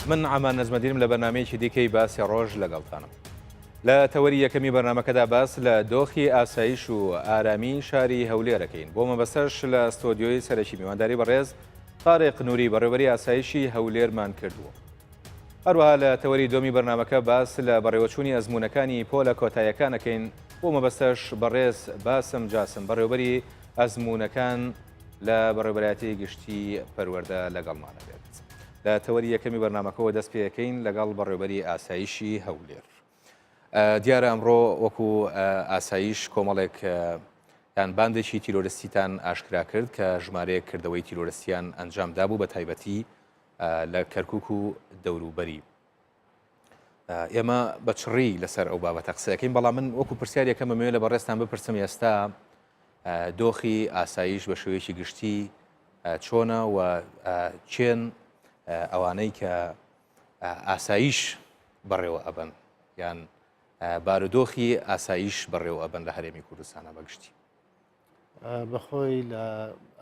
من عمان نەزمەدینم لە بەرنامەیەکی دیکەی باسی ڕۆژ لەگەڵتانم. لە تەوەری یەکەمی بەرنامەکەدا باس لە دۆخی ئاسایش و ئارامی شاری هەولێرەکەین. بۆ مەبەستەش لە ستۆدیۆی سەرەکی میوانداری بەڕێز تارێق نووری بەڕێوەبەری ئاسایشی هەولێرمان کردووە. هەروەها لە تەوەری دۆمی بەرنامەکە باس لە بەڕێوەچوونی ئەزمونەکانی پۆلە کۆتاییەکانەکەین. بۆ مەبەستەش بەڕێز باسم جاسم بەڕێوەبەری ئەزمونەکان لە بەڕێوەبەرایەتی گشتی پەروەردە لەگەڵمانە بێت. لە تەوەری یەکەمی بەرنامەکەەوە دەست پێەکەین لەگەڵ بەڕێوەبەری ئاسایشی هەولێر. دیارە ئەمڕۆ وەکو ئاسایش کۆمەڵێک یان باندێکی تیرۆرستیتان ئاشکرا کرد کە ژمارەیە کردەوەی تیرۆرستیان ئەنجامدا بوو بە تایبەتی لە کەرکووک و دەوروبەری. ئێمە بە چڕی لەسەر ئەو بابەتە قسەکەین، بەڵام من وەکو پرسیارێکەکەم بەمەوێت لە بەڕێستان بپرسم ئێستا دۆخی ئاسایش بە شێوەیەکی گشتی چۆنە و چێن ئەوانەی کە ئاسایش بەڕێوە ئەبن یان بارودۆخی ئاسایش بەڕێوە ئەبن لە هەرێمی کوردستانە بەگشتی. بەخۆی لە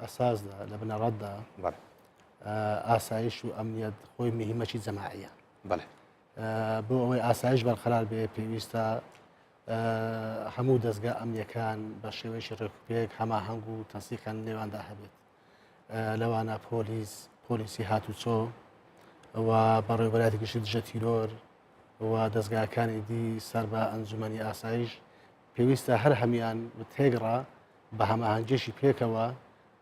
ئەساسدا لە بنەڕەتدا ئاسایش و ئەمنیەت خۆی مهمەکی جەماعیە. بەڵێ بۆ ئەوەی ئاسایش بەرقەرار بێ پێویستە هەموو دەستگا ئەمنیەکان بە شێوەیەکی ڕێکوپێک هەماهەنگ و تەنسیقان نێواندا هەبێت. لەوانە پۆلیسی هاتوچۆ و بەڕێوەبەرایەتی گشتی دژە تیرۆر و دەستگاکانی دی سەر بە ئەنجومەنی ئاسایش پێویستە هەر هەمیان تێگڕا بە هەماهەنگێکی پێکەوە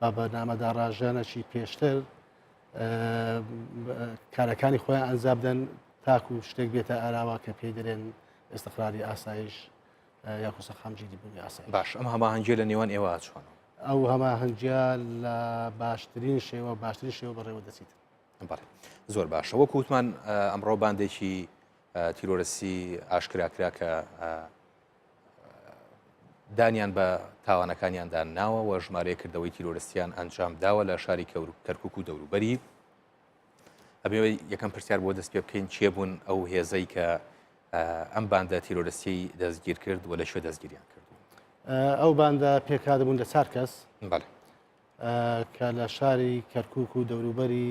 بە بەرنامەدا ڕاژانەی پێشتر کارەکانی خۆیان ئەنجام بدەن تاکو شتێک بێتە ئاراوە کە پێی دەرێن ئێستەقراری ئاسایش یاخۆ سەرخامجێری بوونی ئاسایش. باش ئەم هەماهەنگیە لە نێوان ئێوە چۆنە؟ ئەو هەماهەنگیە لە باشترین شێوە بەڕێوە دەچیت. بەڵێ زۆر باشە. وەکو وتمان ئەمڕۆ باندێکی تیرۆرەسی ئاشکراکرا کە دانیان بە تاوانەکانیاندا ناوە و ژمارەیە کردەوەی تیرۆرستیان ئەنجام داوە لە شاری کەرکووک و دەوروبەری. ئەبێ یەکەم پرسیار بۆ دەست پێ بکەین چێ بوون ئەو هێزەی کە ئەم باندە تیرۆرستی دەستگیر کرد و لە شوێ دەستگیریان کرد؟ ئەو باندە پێکادەبوون لە 4 کەس بەڵێ کە لە شاری کەرکووک و دەوروبەری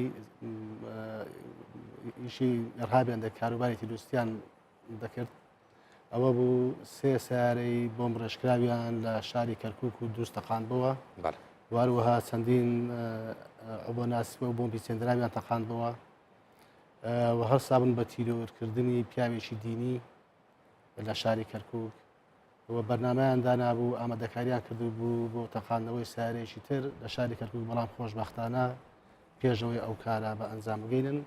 ئیشی ئەرهابیان کاروباری تیرۆریستیان دەکرد. ئەوە بوو 3 سیارەی بۆمب ڕێژکراویان لە شاری کەرکووک و دروستەقاندبەوە. واروەها چەندین عبۆناسیوە و بۆمبی چێندراویان تەقاندبەوە و هەرسا بوون بە تیرۆرکردنی پیاوێکی دینی لە شاری کەرکووک و بەرنامەیان دانابوو ئامادەکاریان کردو بوو بۆ تەقاندنەوەی سیارەیەکی تر لە شاری کەرکووک، بەڵام خۆشبەختانە پێشەوەی ئەو کارە بە ئەنجام بگەینن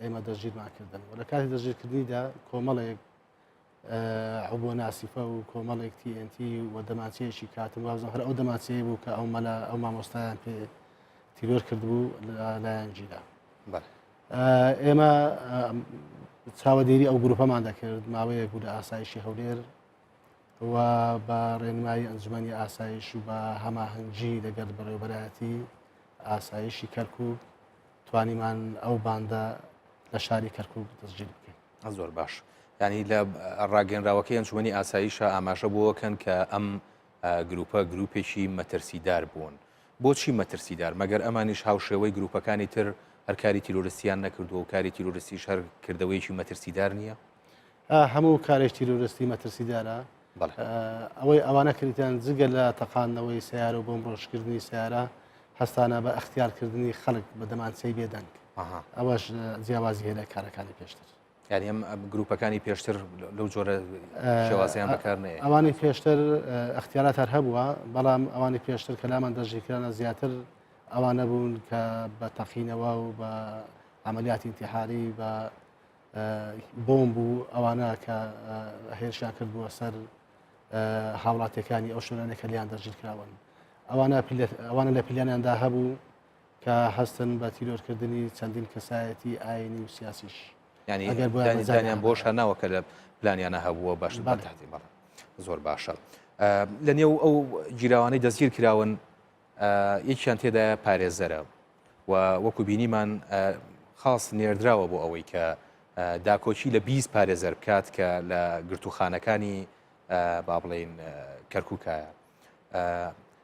ئێمە دەستگیرمانکردن و لە کاتی دەستگیرکردنیدا کۆمەڵێک عبۆناسیفە و کۆمەڵێک TNT و دەماچەیەکی کاتم وازم هەر ئەو دەماچەیە بوو کە ئەو مامۆستایان پێ تیرۆر کردبوو لایەنجیدا. ئێمە چاوەدێری ئەو گروپەمان دەکرد ماوەیەک بوو لە ئاسایشی هەولێر و بە ڕێنمایی ئەنجومەنی ئاسایش و بە هەماهەنگی لەگەڵ بەڕێوەبەرایەتی ئاسایشی کەرکووک توانیمان ئەو باندە لە شاری کەرکووک دەستگیر بکەین. زۆر باش. ینی لە ڕاگەنراوەکەی ئەنجومەنی ئاسایشە ئاماژە بووەکەن کە ئەم گروپە گروپێکی مەترسیدار بوون. بۆچی مەترسیدار؟ مەگەر ئەمانیش هاوشێوەی گروپەکانی تر هەرکاری تیرۆرستیان نەکردو و کاری تیرۆرستیش هەر کردەوەیکی مەترسیدار نییە؟ هەموو کارێک تیرۆرستی مەترسیدارە. ئەوەی ئەوانە کردیان جگە لە تەقاندنەوەی سیارە و بۆم ڕۆژکردنی سیارە هەستانە بە ئەختیارکردنی خەڵک بە دەمانچەی بێدەنگ. ئەوەش جیاوازی هەیە لە کارەکانی پێشتر. یعنی ئەم گروپەکانی پێشتر لەو جۆرە شێوازیان بەکار نەیە. ئەوانی پێشتر ئەختیارات هەر هەبووە، بەڵام ئەوانی پێشتر کە لامان دەژیرکرانە زیاتر ئەوانە بوون کە بە تەقینەوە و بە عملیاتی انتحاری بە بۆمب و ئەوانە کە هێرشیان کرد بووە سەر هاوڵاتیەکانی ئەو شوێنانێک کە لیان دەژیرکراون. ئەوانە لە پلیانیاندا هەبوو کە هەستن بە تیرۆرکردنی چەندین کەسایەتی ئاینی و سیاسیش. ینی دانیان بۆش هەناوە کە لە پلانیانە هەبووە باش بەتاتی بەڵێ زۆر باشە. لە نێو ئەو گیراوانەی دەستگیر کراون یەکیان تێدا پارێزەرە و وەکو بینیمان خاص نێردراوە بۆ ئەوەی کە داکۆچی لە 20 پارێزەر بکات کە لە گرتوخانەکانی با بڵێن کەرکووکایە.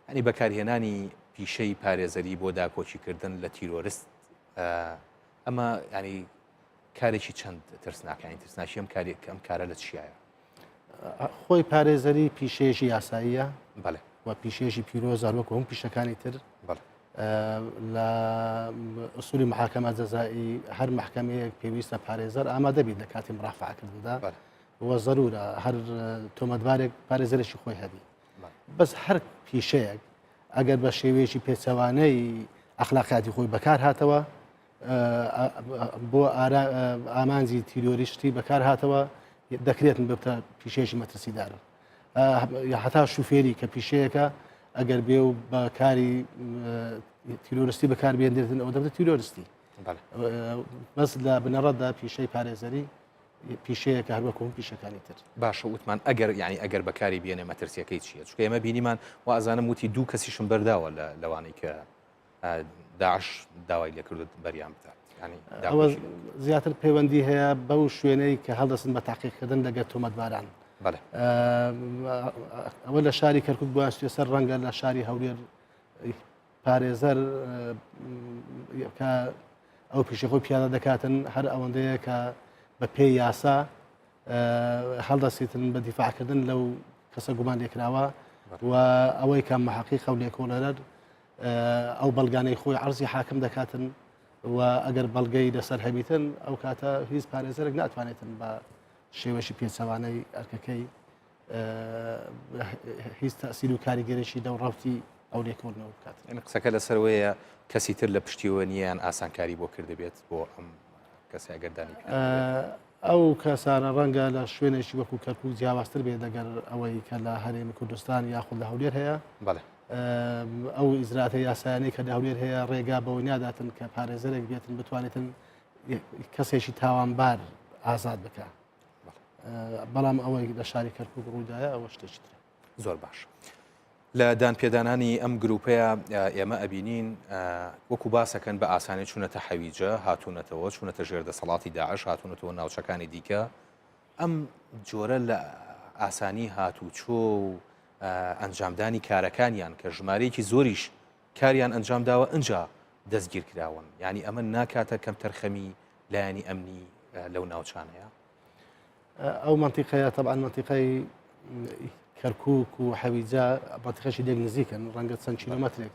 ئەنی بەکارهێنانی پیشەی پارێزەری بۆ داکۆچیکردن لە تیرۆریست ئەمە ینی کارێکی چەند ترسناکانی ترسناکی ئەم کارە لە چیایە؟ خۆی پارێزەری پیشەیەشی یاساییە بەڵێ و پیشەیەشی پیرۆز هەروەکو هەم پیشەکانی تر بەڵێ لە ئوسولی محاکەمە جەزایی هەر محکەمەیەک پێویستە پارێزەر ئامادە بیت لە کاتی ڕافعکردندا وە ضرورە هەر تۆمەتبارێک پارێزەرێکی خۆی هەبی بەس هەر پیشەیەک ئەگەر بە شێوەیەکی پێچەوانەی ئەخلاقیاتی خۆی بەکار هاتەوە بۆ ئامانجی تیرۆریشتی بەکار هاتەوە دەکرێتن ببتە پیشەیەکی مەترسیدار هەتا شوفێری کە پیشەیەەکە ئەگەر بێ و بە کاری تیرۆریستی بەکار بێنێتن ئەو دەبێت تیرۆریستی بەس لە بنەڕەتدا پیشەی پارێزەری پیشەیەکە هەروەکۆم پیشەکانی تر باشە وتمان ئەگەر یعنی ئەگەر بەکاری بێنێ مەترسیەکەی چیە چکە ئێمە بینیمان و ئازانم وتی دوو کەسیشم بەرداوە لە لەوانەی کە داعش داوای لێکردت بەریان بدات ئەوە زیاتر پەیوەندی هەیە بەو شوێنەی کە هەڵدەستن بە تاقیقکردن لەگەر تۆمەتباران ئەوە لە شاری کەرکوک بۆ سوێ سەر ڕەنگە لە شاری هەولێر پارێزەر کە ئەو پیشەخۆی پیاده دەکاتن هەر ئەوەندەیە کە بە پێی یاسا هەڵدەستێتن بە دیفاعکردن لەو کەسە گومان لێکراوە و ئەوەی کە محەقیق و لێکۆڵەرەر ئەو بەڵگانەی خۆی عەرزی حاکم دەکاتن و ئەگەر بەڵگەی لەسەر هەبیتن ئەو کاتە هیچ پارێزەرێک ناتوانێتن بە شێوەشی پێچەوانەی ئەرکەکەی هیچ تەسیل و کاریگەرێکی لەو ڕەوتی ئەو لێکۆڵنەوە بکات. قسەکە لەسەرەوەیە کەسی تر لە پشتیوە نیان ئاسانکاری بۆ کردبێت بۆ ئەم کەسی ئەگەردانی ئەو کەسانە ڕەنگە لە شوێنێکی وەکو کەرکوک جیاوازتر بێت دەگەر ئەوەی کە لە هەرێمی کوردستان یاخود لە هەولێر هەیە ئەو ئیزراتە یاسایانەی کە لە هەولێر هەیە ڕێگا بەوەی ناداتن کە پارێزەرێک بێتن بتوانێتن کەسێکی تاوانبار ئازاد بکە بەڵام ئەوەی لە شاری کەرکوک ڕوودایە ئەوە شتێکی ترە. زۆر باش. لە دانپێدانانی ئەم گروپەیە ئێمە ئەبینین وەکو باسەکەن بە ئاسانی چوونەتە حەویجە هاتوونەتەوە چوونەتە ژێردەسەڵاتی داعش هاتوونەتەوە ناوچەکانی دیکە ئەم جۆرە لە ئاسانی هاتوچۆ و ئەنجامدانی کارەکانیان کە ژمارەیەکی زۆریش کاریان ئەنجام داوە ئەنجا دەستگیر کراون یعنی ئەمە ناکاتە کەم تەرخەمی لایەنی ئەمنی لەو ناوچانەیە ئەو منتیقەیە طبعا منتیقەی کەرکوک و حەویجە منتیقەشی لێک نزیکن ڕەنگە چەند کیلۆمەترێک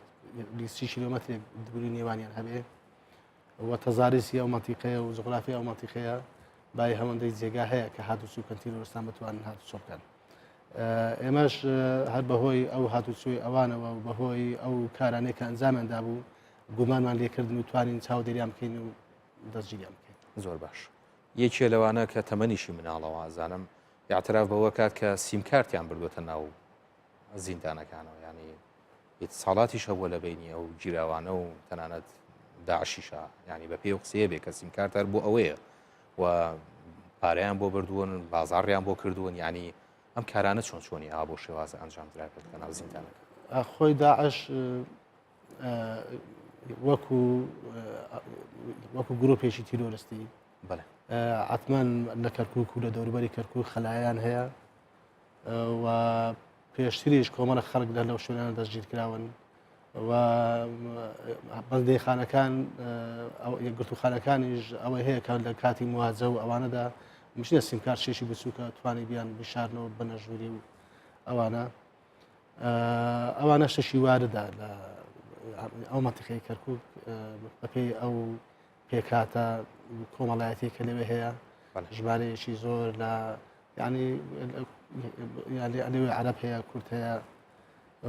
20 کیلۆمەترێک دووری نێوانیان هەبێ و تەزاریسی ئەو منتیقەیە و جغرافی ئەو منتیقەیە بای هەوەندەی جێگا هەیە کە هاتوچۆ کەنتیرۆستان بتوانن هاتوچۆ بکەن. ئێمەش هەر بەهۆی ئەو هاتوچۆی ئەوانەوە و بەهۆی ئەو کارانەی کە ئەنجامیاندا بوو گومانمان لێکردن و توانین چاودێریان بکەین و دەستگیریان بکەین. زۆر باش. یەکێ لەوانە کە تەمەنیشی مناڵەوە ئازانم یاعتراف بەوە کات کە سیمکارتیان بردووەتە ناو زیندانەکانەوە ینی هیچ ساڵاتیش هەبووە لە بینی ئەو گیراوانە و تەنانەت داعشیشە ینی بە پێی و قسەیە بێ کە سیمکارتەر بۆ ئەوەیە و پارەیان بۆ بردوون بازاڕیان بۆ کردوون ینی ئەم کارانە چۆن چۆنی ئا بۆ شێوازە ئەنجام درابێت کە ناو زیندانەکە خۆی داعش وەکو گرۆپێکی تیرۆریستی عتمان لە کەرکوک و لە دەوروبەری کەرکوک خەلایەن هەیە و پێشتریش کۆمەڵە خەڵک لەو شوێنانە دەستگیر کراون و بەندەیخانەکان گرتوخانەکانیش ئەوەی هەیە کە لە کاتی مواجە و ئەوانەدا مشتە سیمکار شێشی بچووکە توانی بیان بشارنەوە بنەژووری و ئەوانە شەشی واردە لە ئەو منتیقەی کەرکوک بەپێی ئەو پێکاتە کۆمەڵایەتی کە لەوێ هەیە ژمارەیەکی زۆر لە ینی لەوێ عەرەب هەیە کورد هەیە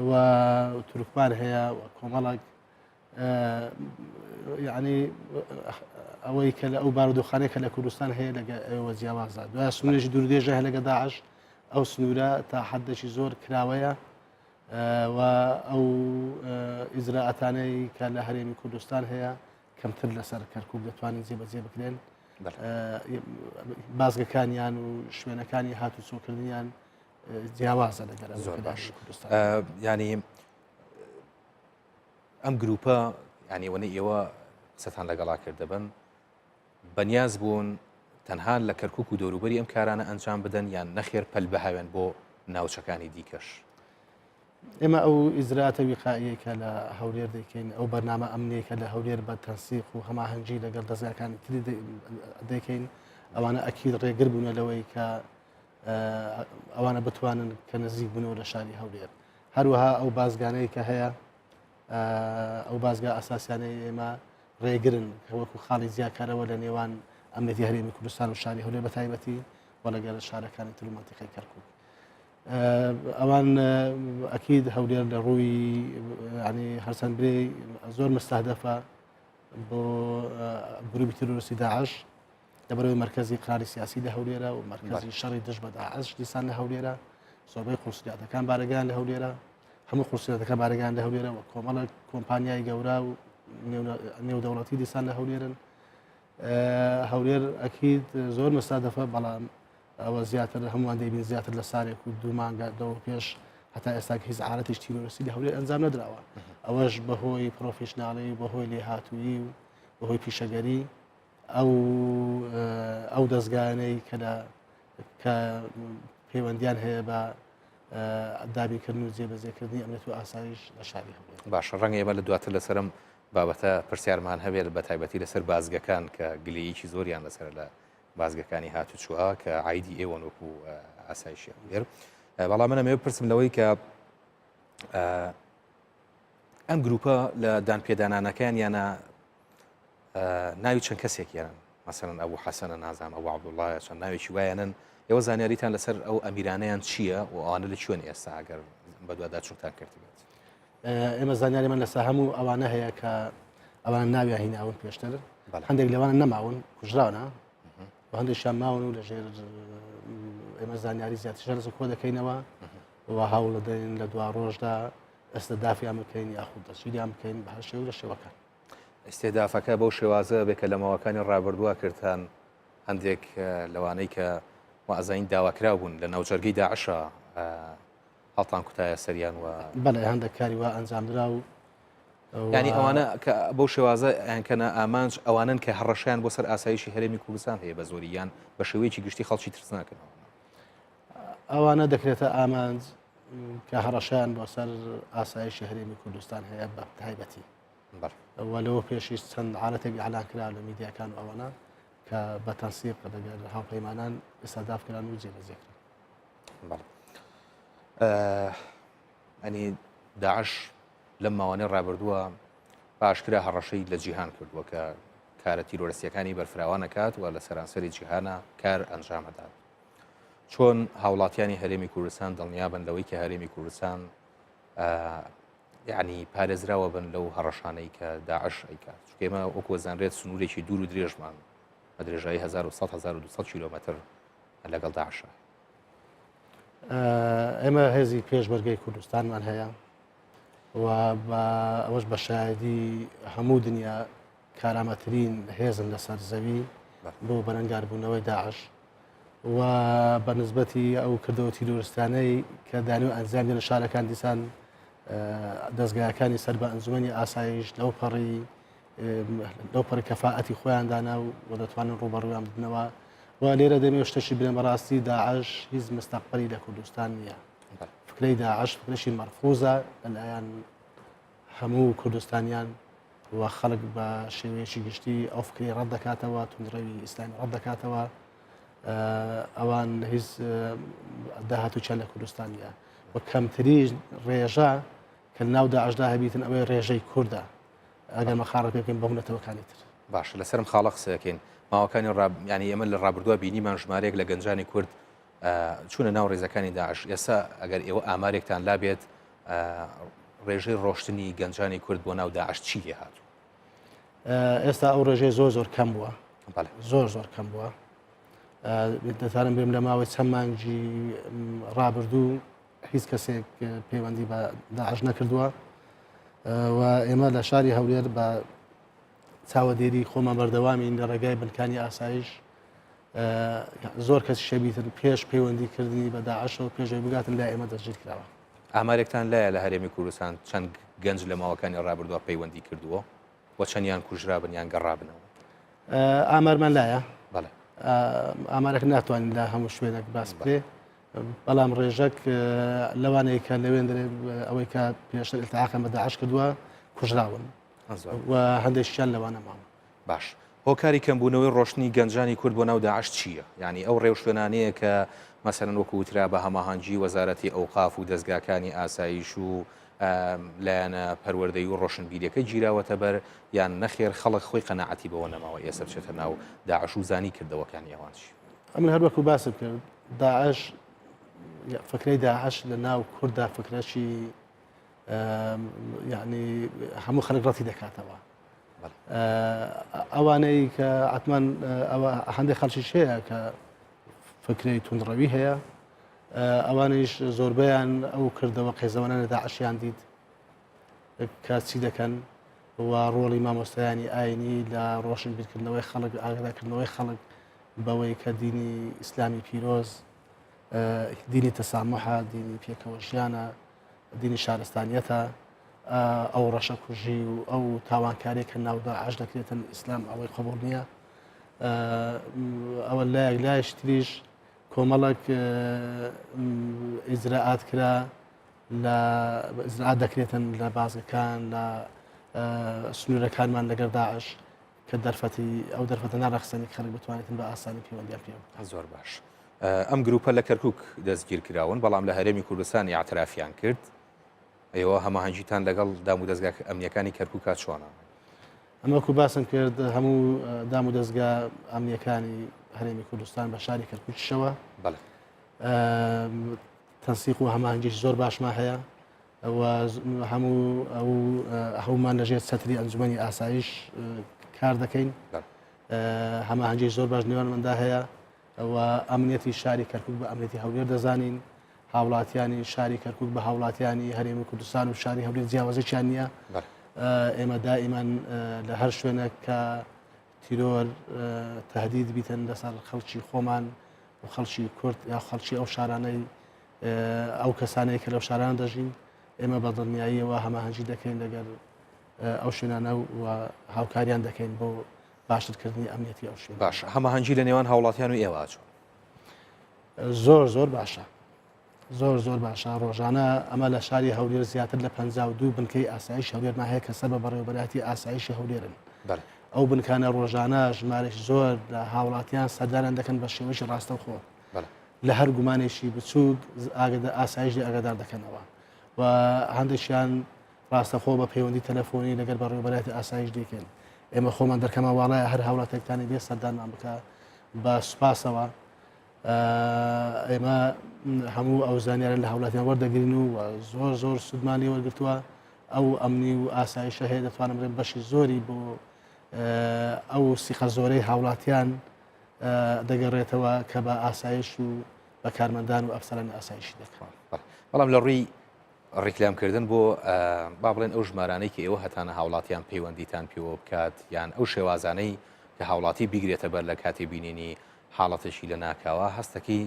و تورکمان هەیە کۆمەڵک یعنی ئەوەی کە لە ئەو بارودۆخانەیە کە لە کوردستان هەیە لەگە ئێوە جیاوازە دوای سنوورێکی دوورودێژە هەیە لەگە داعش ئەو سنوورە تا حەدێکی زۆر کراوەیە و ئەو ئیزراعەتانەی کە لە هەرێمی کوردستان هەیە کەمتر لەسەر کەرکوک دەتوانین جێبەجێ بکرێن بازگەکانیان و شوێنەکانی هاتوچۆکردنیان جیاوازە لەگەر زۆر باش ینی ئەم گروپە ینی وەنە ئێوە قسەتان لەگەڵا کردەبن بەنیاز بوون تەنها لە کەرکوک و دەوروبەری ئەم کارانە ئەنجام بدەن یان نەخێر پەل بەهاوێن بۆ ناوچەکانی دیکەش ئێمە ئەو ئیزراتە ویقائیەکە لە هەولێر دەکەین ئەو بەرنامە ئەمنیەکە لە هەولێر بە تەنسیق و هەماهەنگی لەگەڵ دەستگاکانی تری دەکەین ئەوانە ئەکید ڕێگر بوونە لەوەی کە ئەوانە بتوانن کە نزیک بنەوە لە شاری هەولێر هەروەها ئەو بازگانەی کە هەیە ئەو بازگا ئاساسیانەی ئێمە ڕێگرن کە وەکو خاڵی زیاکارەوە لە نێوان ئەمنیەتی هەرێمی کوردستان و شاری هەولێر بە تایبەتی و لەگەڵ شارەکانی تر و مەنتیقەی کەرکووک ئەوان ئەکید هەولێر لە ڕووی ینی هەرچەند برێ زۆر مستهدەفە بۆ گروپی تروریستی داعش لەبەرەوەی مرکزی قراری سیاسی لە هەولێرە و مرکزی شەڕی دژ بە داعش دیسان لە هەولێرە زۆربەی قورسیاتەکان بارەگان لە هەولێرە هەموو قورسیاتەکان بارەگان لە هەولێرە و کۆمەڵە کۆمپانیای گەورە و نێودەوڵەتی دیسان لە هەولێرن هەولێر ئەکید زۆر مستهدەفە بەڵام ئەوە زیاتر هەمووان دەبین زیاتر لە سارێک و دوو مانگە دەوە پێش هەتا ئێستا هیچ عارەتیش تیرۆریستی لە هەولێر ئەنجام نەدراوە ئەوەش بەهۆی پرۆفیشناڵی و بەهۆی لێهاتوویی و بەهۆی پیشەگەری ئەو دەستگانەی کە پەیوەندیان هەیە بە دابینکردن و جێبەجێکردنی ئەمنیەت و ئاسایش لە شاری هەولێر باشە ڕەنگە ئێمە لە دواتر لەسەرم بابەتە پرسیارمان هەبێت بە تایبەتی لەسەر بازگەکان کە گلەیەکی زۆریان لەسەر لە بازگەکانی هاتوچووە کە عیدی ئێوەن وەکو ئاسایشی هەولێر بەڵام منە مێ پرسم لەوەی کە ئەم گروپە لە دانپێدانانەکان یانە ناوی چەند کەسێکیان مەسەڵەن ئەبوو حەسەنە نازام ئەو عەبدوڵڵایە چەند ناوێکی وایەنن ئێوە زانیاریتان لەسەر ئەو ئەمیرانەیان چییە و ئەوانە لە کوێن ئێستا ئەگەر بەدووادا چوتان کردبێت ئێمە زانیاریمان لەسەر هەموو ئەوانە هەیە کە ئەوان ناویان هیناون پێشتر هەندێک لەوانە نەماون کوژراونە و هەندێکیان ماون و لەژێر ئێمە زانیاری زیاتر لەسەر کۆ دەکەینەوە و هەوڵ دەدەین لە دوا ڕۆژدا ئەستەدافیان بکەین یاخود دەچیدیان بکەین بە هەر شێوە لە شێوەکان ئێستێدافەکە بەو شێوازە بێت کە لە ماوەکانی ڕابردووە کردان هەندێک لەوانەی کە وازین داواکرا بوون لە ناوجەرگەی داعشە هەڵتان کوتایە سەریان و بەڵێ هەندێک کاری وا ئەنجامدرا و ینی ئەوانە کە بەو شێوازە یانکەنە ئامانج ئەوانن کە هەڕەشیان بۆ سەر ئاسایشی هەرێمی کوردستان هەیە بە زۆریان بە شێوەیەکی گشتی خەڵکی ترس ناکەنەوە ئەوانە دەکرێتە ئامانج کە هەڕەشیان بۆ سەر ئاسایشی هەرێمی کوردستان هەیە بە تایبەتی لەوە پێشی چەند عالەتێک ئەعلان کرا لە میدیاکان و ئەوانە کە بە تەنسیق لەگەڵ هاوپەیمانان ئێستادافکران و جێبەجێکران ئەنی داعش لەم ماوانەی ڕابردووە باشکرا هەڕەشەی لە جیهان کردووە کە کارە تیرۆریستیەکانی بەرفراوان نەکات و لە سەرانسەری جیهانە کار ئەنجام هەدات چۆن هاوڵاتیانی هەرێمی کوردستان دڵنیابن لەوەی کە هەرێمی کوردستان یعنی پارێزراوە بن لەو هەڕەشانەی کە داعش ئەیکات چکێمە وەکو زانرێت سنوورێکی دوور و درێژمان بە درێژایی 1200 کیلۆمەتر لەگەڵ داعشە ئێمە هێزی پێشبەرگەی کوردستانمان هەیە و ئەوەش بە شایدی هەموو دنیا کارامەترین هێزن لەسەر زەوی بۆ بەرەنگاربوونەوەی داعش و بەنسبەتی ئەو کردەوە تیرۆریستانەی کە دانوێ ئەنجام لە شارەکان دیسان دەستگایەکانی سەر بە ئەنجومەنی ئاسایش لەو پەڕی کەفاەتی خۆیاندانا و دەتوانن ڕوبەڕویان بدنەوە و لێرە دەمێ شتێکی بڵێن بەڕاستی داعش هیچ مستەقبەلی لە کوردستان نییە فکرەی داعش فکرێکی مەرفوزە لەلایەن هەموو کوردستانیان و خەڵک بە شێوەیەکی گشتی ئەو فکری ڕەت دەکاتەوە توندڕەوی ئیسلامی ڕەت دەکاتەوە ئەوان هیچ داهاتووچیان لە کوردستان نیە و کەمتری ڕێژە کە ناو داعشدا هەبیتن ئەوەی ڕێژەی کووردە ئەگەر مەخاڕە پێ بکەین بە هونەتەوەکانی تر باش لەسرم خاڵە قسەکەین ماوەکانی ینی ئێمە لە ڕابردووە بینیمان ژمارەیەک لە گەنجانی کورد چوونە ناو ڕێزەکانی داعش ئێستا ئەگەر ئێوە ئامارێکتان لابێت ڕێژەی ڕۆشتنی گەنجانی کورد بۆ ناو داعش چی لێ هاتوو ئێستا ئەو ڕێژەی زۆر کەم بووە زۆر کەم بووە دەتوانم بێم لە ماوەی چەند مانگی ڕابردوو هیچ کەسێک پەیوەندی بە داعش نەکردووە و ئێمە لە شاری هەولێر بە چاوەدێری خۆمان بەردەوامین لە ڕێگای بنکانی ئاسایش زۆر کەس شەبیتن پێش پەیوەندیکردنی بە داعشەوە پێشەوەی بگاتن لای ئێمە دەستگیر کراوە ئامارێکتان لایە لە هەرێمی کوردستان چەند گەنج لە ماوەکانی ڕابردووە پەیوەندی کردووە بۆ چەندیان کوژرابن یان گەڕابنەوە ئامارمان لایە بەڵێ ئامارێک ناتوانین لە هەموو شوێنێک باس بکرێ بەڵام ڕێژەک لەوانەیە کە لەوێن ئەوەی کە پێشتر ئیلتحاقیان بە داعش کردووە کوژراون و هەندێکیان لەوانە ماوە. باش هۆکاری کەمبوونەوەی ڕۆشنی گەنجانی کورد بۆ ناو داعش چییە؟ یعنی ئەو ڕێوشوێنانەیە کە مەسەرەن وەکو وترا بە هەماهەنگی وەزارەتی ئەوقاف و دەستگاکانی ئاسایش و لایەنە پەروەردەی و ڕۆشنبیریەکەی گیراوەتە بەر یان نەخێر خەڵک خۆی قەناعەتی بەوە نەماوە ئێستا بچێتە ناو داعش و زانی کردەوەکانی ئەوان چی؟ ئەمن هەر وەکو باسم کرد داعش فکرەی داعش لە ناو کووردا فکرەی یعنی هەموو خەڵک ڕەتی دەکاتەوە. ئەوانەی کە عتمان هەندێک خەڵکیش هەیە کە فکرەی توندڕەوی هەیە ئەوانش زۆربیان ئەو کردەوە قێزەوانە داعشیان دیت کە چی دەکەن و ڕۆڵی مامۆستایانی ئاینی لە ڕۆشنبیرکردنەوەی خەڵک ئاگادارکردنەوەی خەڵک بەوەی کە دینی ئیسلامی پیرۆز دینی تەسامحە دینی پێکەوەژیانە دینی شارستانیەتە ئەو ڕەشە کوژی و ئەو تاوانکارێک کە ناو داعش دەکرێتن ئیسلام ئەوەی قبول نییە ئەوە لایەک لایش تریش کۆمەڵک ئیجراعات کرا لە ئیجراعات دەکرێتن لە بازەکان لە سنوورەکانمان لەگەڵ داعش کە دەرفەتی ئەو دەرفەتە ناڕەخسەنی خەڵک بتوانێتن بە ئاسانی پەیوەندیان پێ زۆر باش. ئەم گروپە لە کەرکووک دەستگیر کراون بەڵام لە هەرێمی کوردستانی ئاعترافیان کرد ئێوە هەماهەنگیتان لەگەڵ دام و دەستگا ئەمنیەکانی کەرکووکات چۆنە؟ ئەمەکو باسم کرد هەموو دام و دەستگا ئەمنیەکانی هەرێمی کوردستان بە شاری کەرکووکشەوە تەنسیق و هەماهەنگیش زۆر باشما هەیە هەمومان لەژێر چەتری ئەنجومەنی ئاسایش کار دەکەین هەماهەنگی زۆر باش نێوانماندا هەیە و ئەمنیەتی شاری کەرکووک بە ئەمنیەتی هەولێر دەزانین هاوڵاتیانی شاری کەرکووک بە هاوڵاتیانی هەرێمی کوردستان و شاری هەولێر جیاوازێکیان نییە ئێمە دائیمان لە هەر شوێنە کە تیرۆر تهدید بیتن لەسەر خەڵکی خۆمان و خەڵکی کورد یا خەڵکی ئەو شارانەی ئەو کەسانەیە کە لەو شاران دەژین ئێمە بە دڵنیاییەوە هەماهەنگی دەکەین لەگەر ئەو شوێنانە و هاوکاریان دەکەین بۆ باشترکردنی ئەمنیەتی ئەو شوێن. باش هەماهەنگی لە نێوان هاوڵاتیان و ئێوە چۆن؟ زۆر باشە زۆر باشە ڕۆژانە ئەمە لە شاری هەولێر زیاتر لە 52 بنکەی ئاسایش هەولێرمان هەیە کە سەر بە بەڕێوەبەراتی ئاسایشی هەولێرن ئەو بنکانە ڕۆژانە ژمارەش زۆر لە هاوڵاتیان سەرداران دەکەن بە شێوەیەکی ڕاستەوخۆ لە هەر گومانێکی بچووک ئاسایشی ئاگادار دەکەنەوە و هەندێکیان ڕاستەخۆ بە پەیوەندی تەلەفۆنی لەگەر بەڕێوەبەراتی ئاسایش دەکەن ئێمە خۆمان دەرکەمە واڵایە هەر هاوڵاتێکتانی بێ سەردانمان بکە بە سوپاسەوە ئێمە هەموو ئەو زانیارە لە هاوڵاتیان وەردەگرین و زۆر سوودمانی وەرگرتووە ئەو ئەمنی و ئاسایشە هەیە دەتوانم بڵێم بەشی زۆری بۆ ئەو سیخە زۆرەی هاوڵاتیان دەگەڕێتەوە کە بە ئاسایش و بە کارمەندان و ئەفسەرانی ئاسایشی دەکەن. بەڵام لە ڕووی ڕێکلامکردن بۆ با بڵێن ئەو ژمارانەی کە ئێوە هەتانە هاوڵاتیان پەیوەندیتان پێوە بکات یان ئەو شێوازانەی کە هاوڵاتی بیگرێتە بەر لە کاتی بینینی حاڵەتشی لە ناکاوە هەستەکەی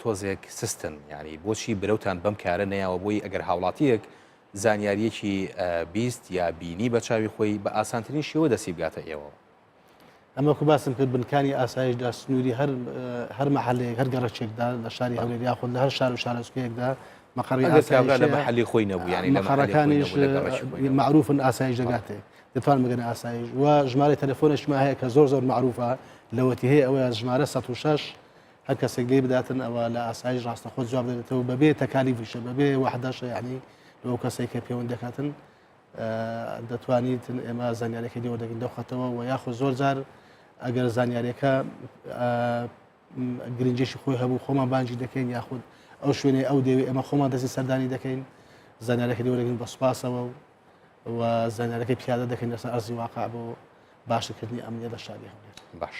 تۆزێک سستن ینی بۆچی برەوتان بەم کارە نەیاوە بۆی ئەگەر هاوڵاتیەک زانیاریەکی بیست یا بینی بە چاوی خۆی بە ئاسانترین شێوە دەسی بگاتە ئێوە. ئەمەکو باسم کرد بنکانی ئاسایشدا سنووری هەر مەحەلەیەک هەر گەڕەکێکدا لە شاری هەولێر یاخود لە هەر شار و شارۆچکەیەکدا مەقڕی لە مەحەلی خۆی نەبوو ینی مەقڕەکانیش معروفن ئاسایش دەگاتێ دەتوان بگەن ئاسایش و ژمارە تەلەفۆنشما هەیە کە زۆر معروفە لەوەتی هەیە ئەوە ژمارە 106 هەر کەسێک لێ بداتن ئەوە لە ئاسایش ڕاستەخۆ جواب دێتەوە بەبێ تەکالیفیشە بەبێ وحدەشە یعنی لەو کەسێک کە پەیوەند دەکاتن دەتوانیتن ئێمە زانیارەکەی لێوە دەگەین دەو خەتەوە و یاخۆ زۆر جار ئەگەر زانیارەکە گرنجێکی خۆی هەبوو خۆمان بانجی دەکەین یاخود ئەو شوێنەی ئەو دەوێت ئێمە خۆمان دەستی سەردانی دەکەین زانیارەکە لێوە دەگەین بە سوپاسەوە و زانیارەکەی پیادە دەکەین لەسەر ئەرزی واقع بۆ باشکردنی ئەمنیە لە شاری هەولێر. باش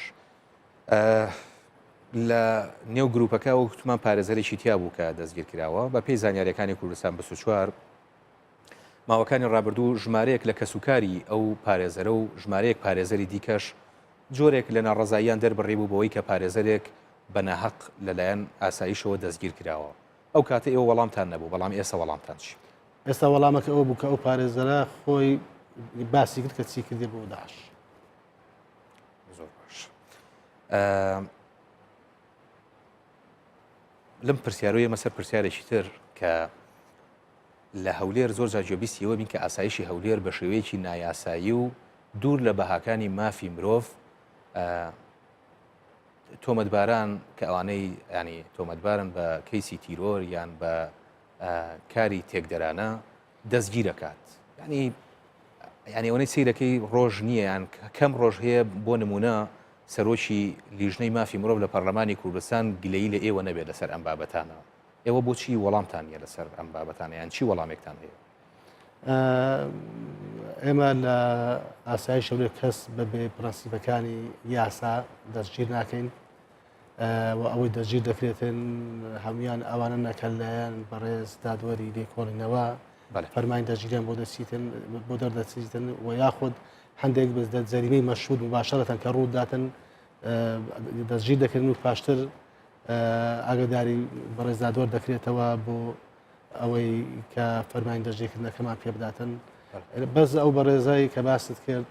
لە نێو گروپەکە و تومان پارێزەرێکی تیا بوو کە دەستگیر کراوە بە پێی زانیاریەکانی کوردستان 24 ماوەکانی ڕابردوو ژمارەیەک لە کەسوکاری ئەو پارێزەرە و ژمارەیەک پارێزەری دیکەش جۆرێک لە ناڕەزاییان دەربڕێ بوو بەوەی کە پارێزەرێک بەناحەق لەلایەن ئاسایشەوە دەستگیر کراوە ئەو کاتە ئێوە وەڵامتان نەبوو بەڵام ئێستا وەڵامتان چی؟ ئێستا وەڵامەکە ئەوە بوو کە ئەو پارێزەرە خۆی باسی کرد کە چی کردێ بۆ داعش. زۆر باش لەم پرسیارۆیە مەسەر پرسیارێکی تر کە لە هەولێر زۆر جار گوێبیستیەوە بین کە ئاسایشی هەولێر بە شێوەیەکی نایاسایی و دوور لە بەهاکانی مافی مرۆڤ تۆمەتباران کە ئەوانەی ینی تۆمەتبارن بە کەیسی تیرۆر یان بە کاری تێکدەرانە دەستگیر دەکات ینی ئەوەی سیرەکەی ڕۆژ نییە یان کەم ڕۆژ هەیە بۆ نمونە سەرۆکی لیژنەی مافی مرۆڤ لە پەرلەمانی کوردستان گلەیی لە ئێوە نەبێت لەسەر ئەم بابەتانە ئێوە بۆچی وەڵامتان نیە لەسەر ئەم بابەتانە یان چی وەڵامێکتان هەیە؟ ئێمە لە ئاسایی شەولێر کەس بەبێ پرەنسیپەکانی یاسا دەستگیر ناکەین و ئەوەی دەستگیر دەکرێتن هەمویان ئەوانە نەکەلایەن بەڕێز دادوەری لێکۆڵینەوە فەرمانی دەستگیریان بۆ دەچیتن بۆ دەردەچیتن و یاخود هەندێک بزدە جەریمەی مەشهود مباشەرەتەن کە ڕووداتن دەستگیر دەکردن و پاشتر ئاگاداری بەڕێز دادوەر دەکرێتەوە بۆ ئەوەی کە فەرمانی دەستگیرکردنەکەمان پێ بداتن بەس ئەو بەڕێزایی کە باست کرد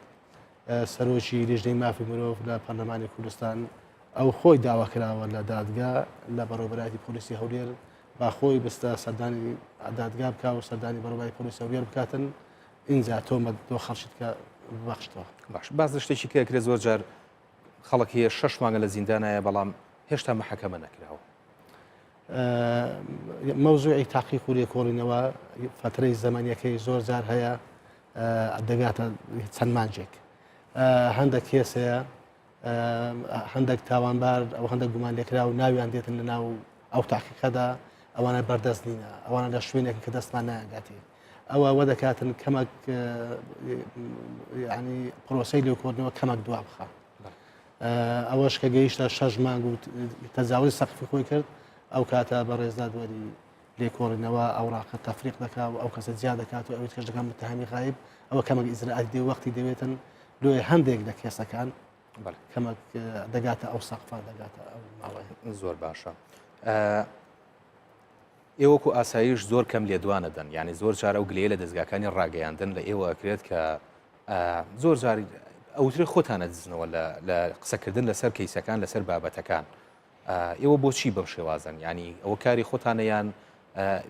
سەرۆکی لیژنەی مافی مرۆڤ لە پەرلەمانی کوردستان ئەو خۆی داواکراوە لە دادگا لە بەڕێوەبەرایەتی پۆلیسی هەولێر با خۆی بستە سەردانی دادگا بکە و سەردانی بەڕێوەبەری پۆلیسی هەولێر بکاتن اینجا تۆمەت دۆ خەڵشت کە ببەخشتەوە. باش باز لە شتێکی کە کرێت زۆر جار خەڵک هەیە 6 مانگە لە زیندانایە بەڵام هێشتا محەکەمە نەکراوە. مەوزوعی تاقیق و لێکۆڵینەوە فترەی زەمانیەکەی زۆر جار هەیە دەگاتە چەند مانجێک هەندێک کێس هەیە هەندێک تاوانبار ئەو هەندێک گومان لێکرا و ناویان دێتن لە ناو ئەو تاقیقەدا ئەوانە بەردەست نینە ئەوانە لە شوێنێک کە دەستمان نایەنگاتی ئەوە وە دەکاتن کەمەک ینی پرۆسەی لێکۆڵینەوە کەمەک دوا بخە ئەوەش کە گەیشتە 6 مانگ و تەجاوزی سەقفی خۆی کرد ئەو کاتە بەڕێز دادوەری لێکۆڵینەوە ئەوراقە تەفریق دەکات و ئەو کەسە جیا دەکات و ئەوەی کەش دەکات متهمی غایب ئەوە کەمەک ئیجراعاتی دێ وەختی دەوێتن لۆی هەندێک لە کێسەکان کەمەک دەگاتە ئەو سەقفە دەگاتە ئەو ماوەیە. زۆر باشە. ئێوەکو ئاسایش زۆر کەم لێدوانە دەن یعنی زۆر جارە و گلەیە لە دەستگاکانی ڕاگەیاندن لە ئێوە ئەکرێت کە زۆر جاری ئەوترێ خۆتانە دزنەوە لە قسەکردن لەسەر کەیسەکان لەسەر بابەتەکان ئێوە بۆچی بەم شێوازن ینی ئەوە کاری خۆتانەیان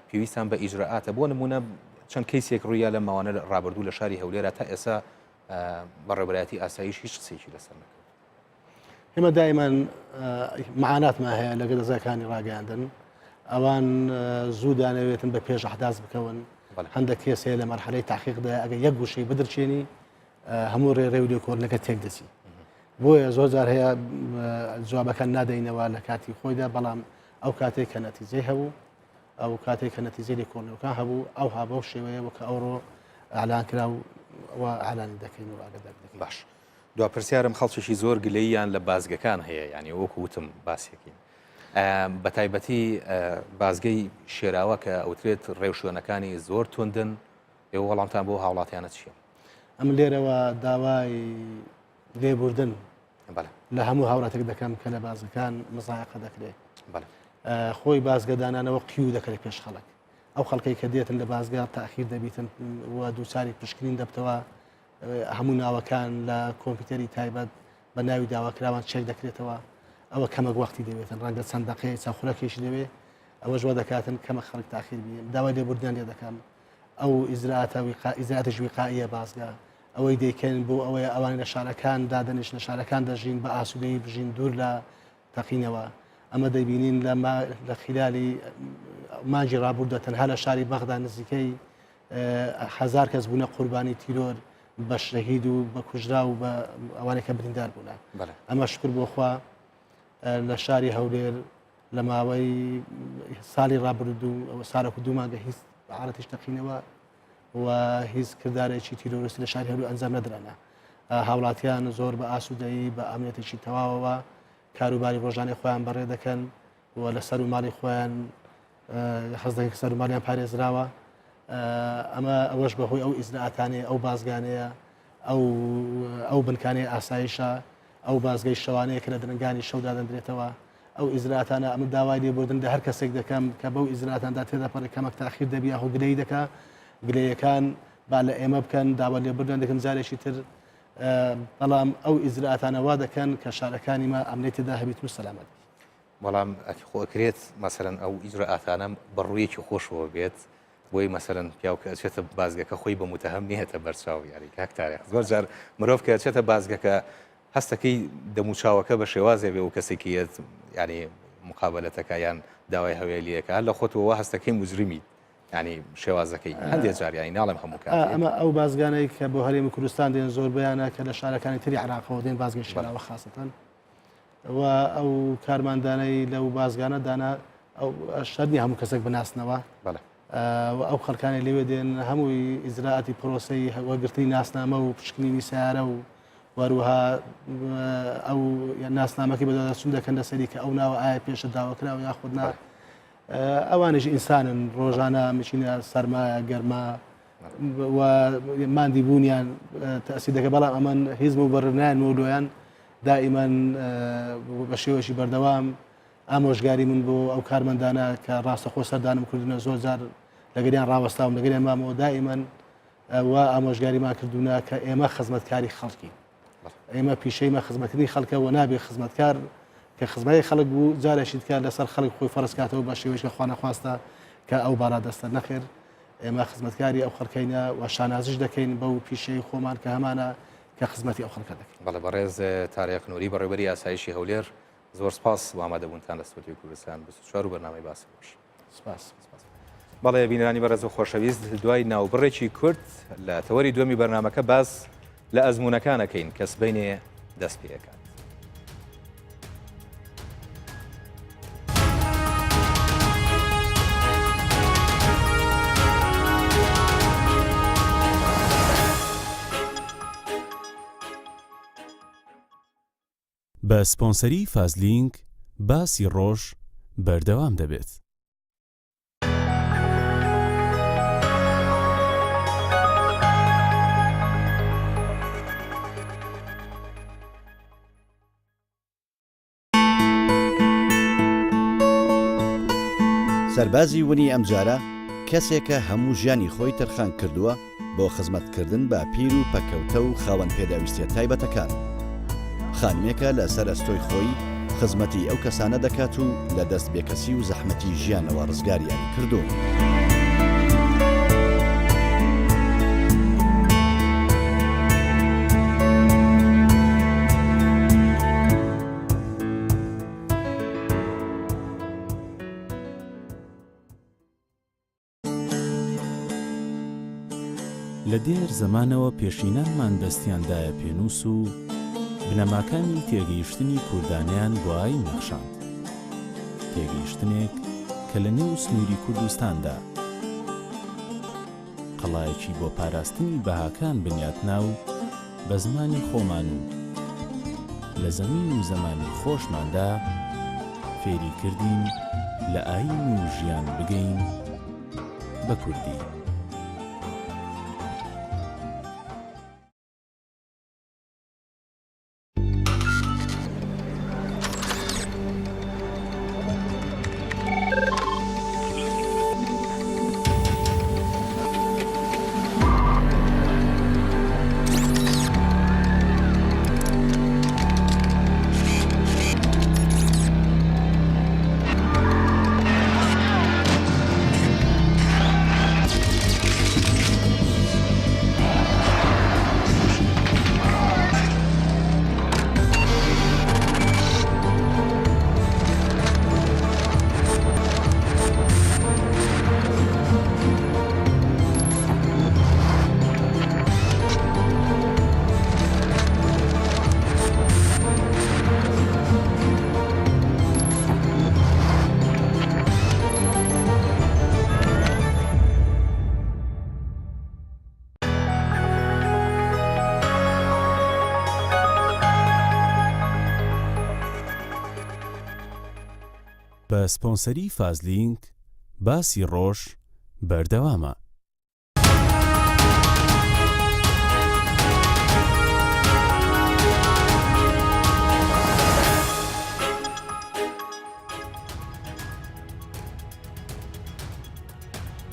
پێویستان بە ئیجرعاتە بۆ نمونە چەند کەیسێک ڕوویە لە ماوانە ڕابردوو لە شاری هەولێرە تا ئێستا بەڕێوەبەرایەتی ئاسایش هیچ قسێکی لەسەر نەکرد. ئێمە دایمان معاناتمان هەیە لەگە دەستگاکانی ڕاگەیاندن ئەوان زوو دانەوێتن بە پێش ئەحداث بکەون هەندێک کێس هەیە لە مەرحەلەی تاقیقدا ئەگەر یەک گوشەی بدرچێنی هەموو ڕێڕێ و لێکۆڵینەکە تێک دەچی بۆیە زۆر جار هەیە جوابەکان نادەینەوە لە کاتی خۆیدا بەڵام ئەو کاتێک کە نەتیجەی هەبوو ئەو کاتێک کە نەتیجەی لێکۆڵینەوەکان هەبوو ئەو هابەو شێوەیەوە کە ئەوڕۆ ئالان کراوە ئالانی دەکەین و ئاگادار دەکەین. باش دوا پرسیارم خەڵکیشی زۆر گلەییان لە بازگەکان هەیە ینی وەکو وتم باسیەکەین بە تایبەتی بازگەی شێراوە کە ئەوترێت ڕێوشوێنەکانی زۆر توندن ئێوە وەڵامتان بۆ هاوڵاتیانە چییە؟ ئەم لێرەوە داوای لێبوردن لە هەموو هاوڕاتێک دەکەم کە لە بازەکان مزایقە دەکرێت خۆی بازگەدانانەوە قیو دەکرێت پێش خەڵک ئەو خەڵکی کە دێتن لە بازگا تاخیر دەبیتن و دووچاری پشکنین دەبتەوە هەموو ناوەکان لە کۆمپیوتەری تایبەت بە ناوی داواکراوان چێک دەکرێتەوە ئەوە کەمەک وەختی دەوێتن ڕەنگە چەند دەقەیە چاخورەکێشی دەوێ ئەوە ژوە دەکاتن کەمە خەڵک تاخیر بێ داوای لێبوردنیان لێ دەکەم ئەو ئیزراتە وقائیە بازگا ئەوەی دەیکەن بۆ ئەوەیە ئەوان لە شارەکان دادەنیش لە شارەکان دەژین بە ئاسوودەی بژین دوور لە تەقینەوە ئەمە دەبینین لە خلالی مانجی ڕابوردە تەنها لە شاری بەغدا نزیکەی 1000 کەس بوونە قوربانی تیرۆر بە شەهید و بە کوژرا و بە ئەوانێکە بریندار بوون ئەمە شکر بۆ خوا لە شاری هەولێر لە ماوەی ساڵی ڕابردوو ساڵێک و دوو مانگە هیچ حاڵەتیش تەقینەوە و هیچ کردارێکی تیرۆریستی لە شاری هەولێر ئەنجام نەدرانە هاوڵاتیان زۆر بە ئاسوودەیی بە ئامنێتێکی تەواوەوە کاروباری ڕۆژانەی خۆیان بەڕێ دەکەن و لە سەر و ماڵی خۆیان حەز دەکەن سەر و ماڵیان پارێزراوە ئەمە ئەوەش بەهۆی ئەو ئیزراعاتانەیە ئەو بازگانەیە ئەو بنکانەی ئاسایشە ئەو بازگەی شەوانەیە کە لە درنگانی شەودا دەدرێتەوە ئەو ئیزراعاتانە ئەمە داوای لێبوردن لە هەر کەسێک دەکەم کە بەو ئیزراعاتاندا تێدەپەڕی کەمەک تاخیر دەبی یاخۆ گلەی دەکا گلەیەکان با لە ئێمە بکەن داوا لێبوردن دەکەن جارێکی تر بەڵام ئەو ئیزراعاتانە وا دەکەن کە شارەکانی ما ئەمنێتیدا هەبیت و سەلامەت. بەڵام خۆکرێت مەسەرەن ئەو ئیجرئاتانە بەڕوویەکی خۆشەوە بێت بۆی مەسەرەن پیاو کە ئەچێتە بازگەکە خۆی بە متەهم نیهێتە بەرچاو یاری کاک تاریخ زۆر جار مرۆڤ کە ئەچێتە بازگەکە هەستەکەی دەموچاوەکە بە شێوازێ بێ و کەسێکیت ینی مقابلەتەکە یان داوای هەوێلیەکە لە خۆتەوە هەستەکەی مجرمی ینی شێوازەکەی هەندێک جاریانی ناڵم هەموو کات ئەمە ئەو بازگانەی کە بۆ هەرێمی کوردستان دێن زۆر بەیانە کە لە شارەکانی تری عراقەوە دێن بازگەی شێراوە خاستەن و ئەو کارماندانەی لەو بازگانە دانا ئەو شەرنی هەموو کەسێک بناسنەوە ئەو خەڵکانی لێوێ دێن هەمووی ئیزراعاتی پرۆسی وەگرتنی ناسنامە و پشکنینی سیارە و وەروها ئەو ناسنامەکەی بەدەچوون دەکەن لەسەری کە ئەو ناوە ئایا پێشە داواکراوە یاخودنا ئەوانش ئینسانن ڕۆژانە مچینە سەرمایە گەرما و مادی بوونیان تەسی دەکە بەڵام ئەمەن هیزم و بەڕنایان مۆلۆیان دائیمەن بە شێوەشی بەردەوام ئامۆژگاری من بۆ ئەو کارمەندانە کە ڕاستەخۆ سەردانم کردونە زۆر جار لەگەریان ڕاوەستاوم لەگەریان مامەوە دائیمەن و ئامۆژگاریمان کردوونە کە ئێمە خزمەتکاری خەڵکی ئێمە پیشەیمە خزمەتکردنی خەڵکەوە نابێ خزمەتکار کە خزمەتی خەڵک بوو جارێکیت کار لەسەر خەڵک خۆی فەرزکاتەوە بە شێوەیەکی خوا نەخواستە کە ئەو باڵا دەستە نەخێر ئێمە خزمەتکاری ئەو خەڵکەینە و شانازش دەکەین بەو پیشەی خۆمان کە هەمانە کە خزمەتی ئەو خەڵکە دەکەین. بەڵێ بەڕێز تاریخ نووری بەڕێوەبەری ئاسایشی هەولێر زۆر سپاس و ئامادەبوونتان لە ستۆدیۆی کوردستان 24 و بەرنامەی باسی باش. سپاس. بەڵێ بینەرانی بەڕێز و خۆشەویست دوای ناوبڕێکی کورد لە تەوەری دووەمی بەرنامەکە باس لە ئەزموونەکانەکەین کە سبەینێ دەست پێەکات. بە سپۆنسەری فازلینک باسی ڕۆژ بەردەوام دەبێت. سەربازی ونی ئەمجارە کەسێکە هەموو ژیانی خۆی تەرخان کردووە بۆ خزمەتکردن بە پیر و پەکەوتە و خاوەن پێداویستیە تایبەتەکان. خانمێکە لەسەر ئەستۆی خۆی خزمەتی ئەو کەسانە دەکات و لە دەست بێکەسی و زەحمەتی ژیانەوە ڕزگاریان کردوون. لە دێر زەمانەوە پێشینانمان دەستیاندایە پێنووس و بنەماکانی تێگەیشتنی کوردانیان بۆ ئاین نەخشاند. تێگەیشتنێک کە لە نێو سنووری کوردستاندا قەڵایەکی بۆ پاراستنی بەهاکان بنیاتنا و بە زمانی خۆمان و لە زەمین و زەمانی خۆشماندا فێری کردین لە ئاین و ژیان بگەین بە کوردی. بە سپۆنسەری فازلینک باسی ڕۆژ بەردەوامە.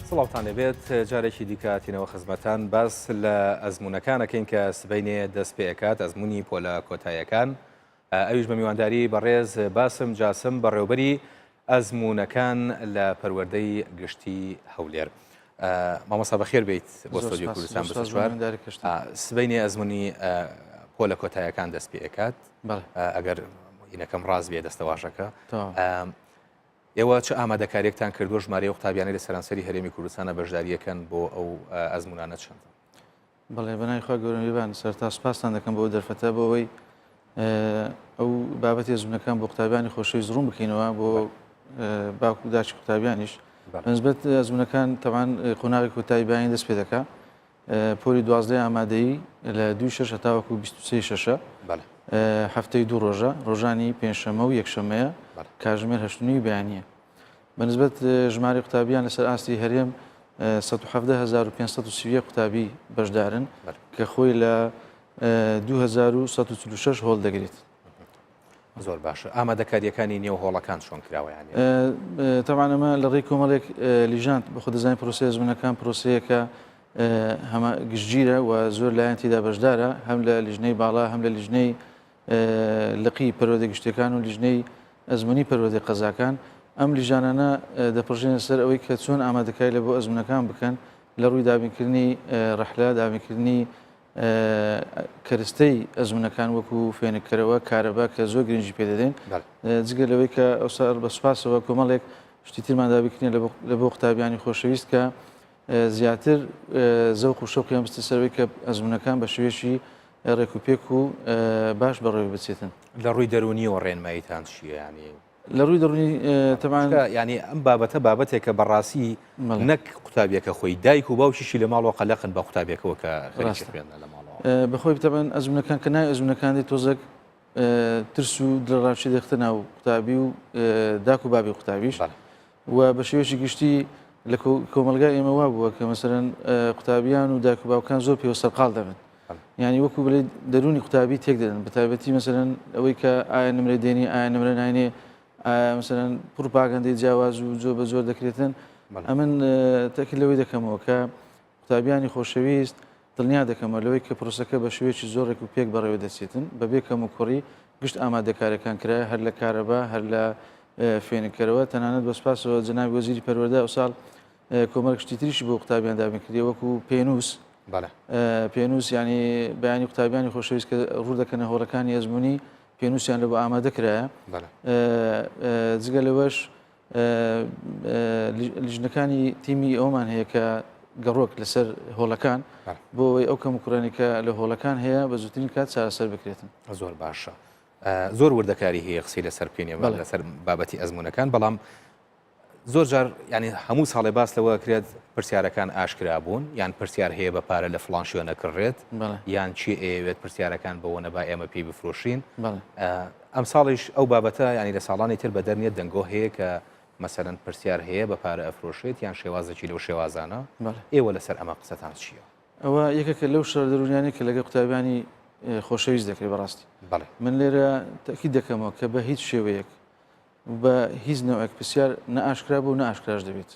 سڵاوتان لەبێت جارێکی دیکاتینەوە خزمەتان باس لە ئەزموونەکانەکەین کە سبەینێ دەست پێەکات ئەزمموی پۆلە کۆتاییەکان ئەویش بە میوانداری بەڕێز باسم جاسم بەڕێوەبەری ئەزمونونەکان لە پەروەردەی گشتی هەولێر. مامۆستا بەخێر بیت بۆ ستۆدیۆ کوردستان بەسوار. سبەینی ئەزمموی پۆلە کۆتاییەکان دەست پێ ئەکات ئەگەر ئینەکەم ڕاست بێ دەستەواشەکە. ئێوە چه ئامادەکاریەکتان کردووە ژمارە قوتابیانی لە سەرانسەری هەرێمی کوردستانە بەشداریەکەن بۆ ئەو ئەزمونانە چەندە؟ بەڵێ بەنای خوا گەورەمیێبان سەرتا سپاسان دەکەم بۆ دەرفەتە بۆەوەی ئەو بابەتی ئەزمونونەکان بۆ قوتابیانی خۆشەویست ڕوون بکەینەوە بۆ باوکو داچی قوتابیانیش. بەنسبەت ئەزمونونەکان تەمان قۆناغی کۆتایی بیانی دەست پێ دەکات. پۆلی 12 ئامادەیی لە 26 هەتاوەکو 23 هەفتەی 2 ڕۆژە ڕۆژانی پێنجشەمە و یەکشەمەیە کاتژمێر 8 بەیانیە. بەنسبەت ژمارە قوتابیان لەسەر ئاستی هەرێم 17,530 قوتابی بەشدارن کە خۆی لە 2146 هۆڵ دەگرێت. زۆر باشە. ئامادەکاریەکانی نێو هۆڵەکان چۆن کراوەیان؟ تەمانەمە لە ڕێی کۆمەڵێک لیژانت بە خۆ دەزانین پرۆسەی ئەزمونونەکان پرۆسەیەکە هەمە گشتگیرە و زۆر لایەن تێدا بەشدارە هەم لە لیژنەی باڵا هەم لە لیژنەی لقی پەروەردە گشتەکان و لیژنەی ئەزمموی پەروەردەی قەزاکان. ئەم لیژانانە دەپڕژێنە سەر ئەوەی کە چۆن ئامادەکاری لە بۆ ئەزمونونەکان بکەن لە ڕووی دابینکردنی ڕەحلە دابینکردنی کەرستەی ئەزمونونەکان وەکو فێنکەرەوە کارەبا کە زۆر گرنگی پێدەدەین جگە لەوەی کە ئەوسار بە سوپاسەوە کۆمەڵێک شتی ترمان دابینکردنی لە بۆ قوتابیانی خۆشەویست کە زیاتر زەوق و شەوقیان بستە سەرەوەی کە ئەزمونونەکان بە شێوێکی ڕێکوپێک و باش بەڕێوە بچێتن. لە ڕووی دەرونیەوە ڕێنماییتان چیە ینی؟ لە ڕووی دەڕوونی تەمان ینی ئەم بابەتە بابەتێکە بەڕاستی نەک قوتابیەکە خۆی دایک و باوکیشی لە ماڵەوە قەلەقن بە قوتابیەکەوە کە خوێندە لە ماڵەوە بەخۆی تەبەن ئەزمونونەکان کە نای ئەزمونونەکانی تۆزێک ترس و دڵڕاوچی دەختە ناو قوتابی و داک و بابی قوتابیش و بە شێوەیەکی گشتی لە کۆمەلگای ئێمە وا بووە کە مەسەرەن قوتابیان و داک و باوکان زۆر پێوە سەرقاڵ دەبن. ینی وەکو بڵێ دەرونی قوتابی تێک دەدەن بە تایبەتی مەسەرەن ئەوەی کە ئایا نمرە دێنی ئایا نمرە ناینێ مەسەرەن پروپاگەندەی جیاواز و زۆر بە زۆر دەکرێتن. ئەمن تاکید لەوەی دەکەمەوە کە قوتابیانی خۆشەویست دڵنیا دەکەمەوە لەوەی کە پرۆسەکە بە شێوەیەکی زۆرێک و پێک بەڕێوە دەچێتن بەبێ کەم و کوڕی گشت ئامادەکاریەکان کرایە هەر لە کارەبا هەر لە فێنکەرەوە تەنانەت بە سوپاسەوە جەنابی وەزیری پەروەردە ئەوساڵ کۆمەڵێک شتی تریشی بۆ قوتابیان دابینکردی وەکو پێنووس پێنووس ینی بەیانی قوتابیانی خۆشەویست کە ڕوو دەکەنە هۆڵەکانی ئەزمموی پێنووسیان لە بۆ ئامادە کرایە. جگە لەوەش لیژنەکانی تیمی ئەومان هەیە کە گەڕۆک لەسەر هۆڵەکان بۆ ئەوەی ئەو کەم کوڕانێکە لە هۆڵەکان هەیە بە زووترین کات چارەسەر بکرێتن. زۆر باشە. زۆر وردەکاری هەیە قسەی لەسەر پێێنێ لەسەر بابەتی ئەزمونونەکان بەڵام زۆر جار ینی هەموو ساڵێ باس لەوە کرێت پرسیارەکان ئاشکرا بوون یان پرسیار هەیە بە پارە لە فڵان شوێنە کڕێت یان چی ئەوێت پرسیارەکان بەوە نەبا ئێمە پێی بفرۆشین. ئەم ساڵیش ئەو بابەتە ینی لە ساڵانی تر بە دەرنێت دەنگۆ هەیە کە مەسەرەن پرسیار هەیە بە پارە ئەفرۆشێت یان شێوازەکی لەو شێوازانە ئێوە لەسەر ئەمە قسەتان چییە؟ ئەوە یەکێکە لەو شەر دەرونیانی کە لەگە قوتابیانی خۆشەویست دەکرێت بەڕاستی. من لێرە تاکید دەکەمەوە کە بە هیچ شێوەیەک بە هیچ نەوەک پرسیار نەئاشکرا بوو نەئاشکراش دەبێت.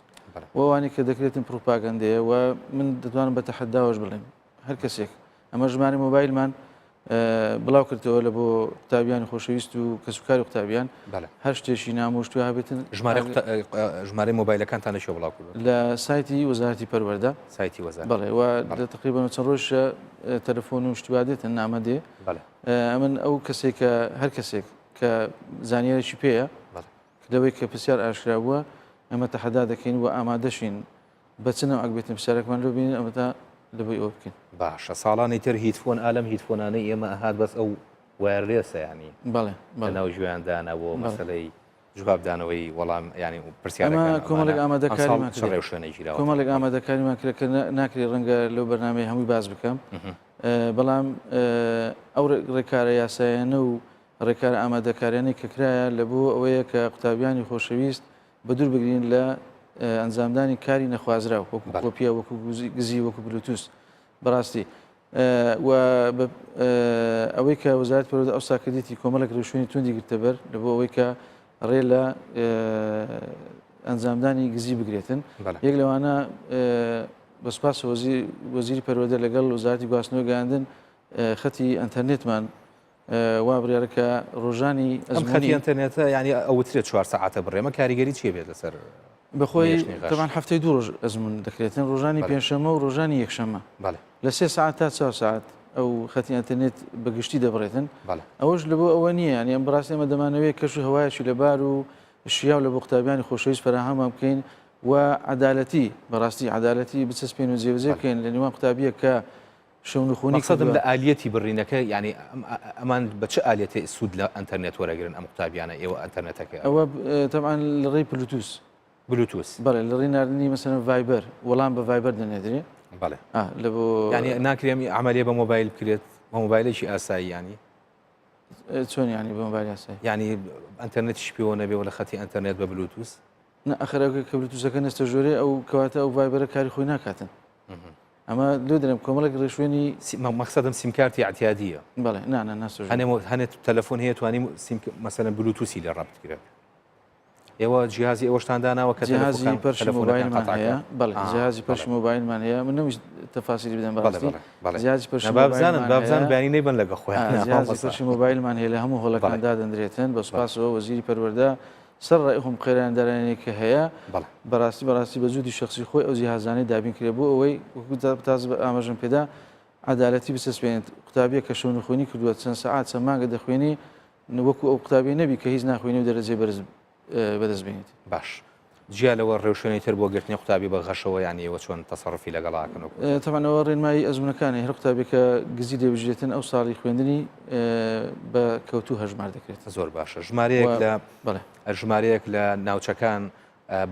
وەوانی کە دەکرێتن پروپاگەندەیە و من دەتوانم بە تەحەداوەش بڵێم هەر کەسێک ئەمە ژمارە مۆبایلمان بڵاو کردەوە لە بۆ قوتابیانی خۆشەویست و کەسوکاری قوتابیان هەر شتێکی نامۆشتوی هابێتن. ژمارە مۆبایلەکانتان لە شێ بڵاو کردووە؟ لە سایتی وەزارەتی پەروەردە سایتی وەزارەت بەڵێ و تقریبان چەند ڕۆژە تەلەفۆن و شتیوادێتن نامەدێ. ئەمن ئەو کەسێک کە هەر کەسێک کە زانیارێکی پێیە لەوەی کە پرسیار ئاشکرا بووە ئەمە تەحەدا دەکەین و ئامادەشین بەچنەوە ئەگبێتن پرسیارێکمان لێ بینین ئەمەتا لەبەی ئەوە بکەین. باشە ساڵانی تر هیتفۆن ئالەم هیتفۆنانەی ئێمە ئەهات بەس ئەو وایرلێسە ینی ناو ژویاندانەوە مەسەلەی جوابدانەوەی وەڵام ینی پرسیارەکان کۆمەڵێک ئامادەکاریمان کۆمەڵێک ئامادەکاریمان کرد کە ناکرێت ڕەنگە لەو بەرنامەی هەمووی باز بکەم بەڵام ئەو ڕێکارە یاسایانە و ڕێکارە ئامادەکاریانەی کە کرایە لە بۆ ئەوەیە کە قوتابیانی خۆشەویست بە دوور بگرین لە ئەنجامدانی کاری نەخوازرا وەکو کۆپیە وەکو گزی وەکو بلوتوس بەڕاستی و ئەوەی کە وەزارەت پەروەردە ئەو ساکردێتی کۆمەڵێک ڕێوشێنی توندی گرتەبەر لە بۆ ئەوەی کە ڕێ لە ئەنجامدانی گزی بگرێتن. یەک لەوانە بەسپاس وەزیری پەروەردە لەگەڵ وەزارەتی گواستنەوە گەیاندن خەتی ئەنتەرنێتمان وا بڕیارە کە ڕۆژانی ئەم خەتی ئینتەرنێتە ینی ئەوترێت 4 ساعتە بڕێمە کاریگەری چیە بێت لەسەر بەخۆی تەمان هەفتەی 2 ڕۆژ ئەزمون دەکرێتن ڕۆژانی پێنجشەمە و ڕۆژانی یەکشەمە لە 3 ساعت تا 4 ساعت ئەو خەتی ئینتەرنێت بەگشتی دەبڕێتن ئەوەش لە بۆ ئەوە نییە ینی ئەم بەڕاستی ئێمە دەمانەوێت کەش و هەوایەکی لەبار و شیاو لە بۆ قوتابیانی خۆشەویست فراهەمان بکەین و عەدالەتی بەڕاستی عەدالەتی بچەسپێن و جێبەجێ بکەین لە نێوان قوتابیە کە شەونخوونی مەقسەدم لە ئالیەتی بڕینەکە ینی ئەمان بە چه ئالیەتی سوود لە ئینتەرنێت وەرەگرن ئەم قوتابیانە ئێوە ئینتەرنێتەکە ئەوە تەمان لە ڕێی بلوتوس بەڵێ لە ڕێی ناردنی مەسەلەن ڤایبەر وەڵام بە ڤایبەر دەنێدرێ بەڵێ لە بۆ ینی ناکرێمی عملیە بە مۆبایل بکرێت بە مۆبایلێکی ئاسایی ینی چۆن ینی بە مۆبایل ئاسایی ینی ئینتەرنێتیش پێوە نەبێەوە لە خەتی ئینتەرنێت بە بلوتوس ئەخرەکە کە بلوتوسەکە نەستە ژۆرێ ئەو کەواتە ئەو ڤایبەرە کاری خۆی ناکاتن ئەمە لێ دەرێم کۆمەڵێک ڕێشوێنی مەقسەدم سیمکارتی اعتیادیە بەڵێ ناستۆ هەنێت تەلەفۆن هەیە توانیم مەسەلەن بلوتوسی لە ڕەبت کرێت ئێوە جیهازی ئەوەشتان داناوە کە جیهازی پەرشی مۆبایلمان هەیە بەڵێ جیهازی پەرشی مۆبایلمان هەیە من نەویست تەفاسیلی بدەم بەڕاستی جیهازی پەرشی بابزان بەیانی نەیبن لەگە خۆیان جیهازی پەرشی مۆبایلمان هەیە لە هەموو هۆڵەکاندا دەنرێتن بە سوپاسەوە وەزیری پەروەردە سەر ڕێخم قێرایەندەرانەیە کە هەیە بەڕاستی بە جوودی شخصی خۆی ئەو جیهازانەی دابین کرێ بوو ئەوەی تاز ئاماژەم پێدا عەدالەتی بچەسپێنێت قوتابیە کە شەونخوێنی کردووە چەند سەعات چەند مانگە دەخوێنی وەکو ئەو قوتابی نەبی کە هیچ ناخوێنی و دەرەجێ بەرز بەدەستبێنیت باش جیا لەوە ڕێوشێنی تر بۆ گرتنی قوتابی بە غەشەوە یانی ئێوە چۆن تەسەڕفی لەگەڵاکەن تەمانەوە ڕێنمایی ئەزمونەکانی هەر قوتابێکە گزی دەبژێتن ئەو ساڵی خوێندنی بە کەوتو هەژمار دەکرێت زۆر باشە ژمارەیەک لە ناوچەکان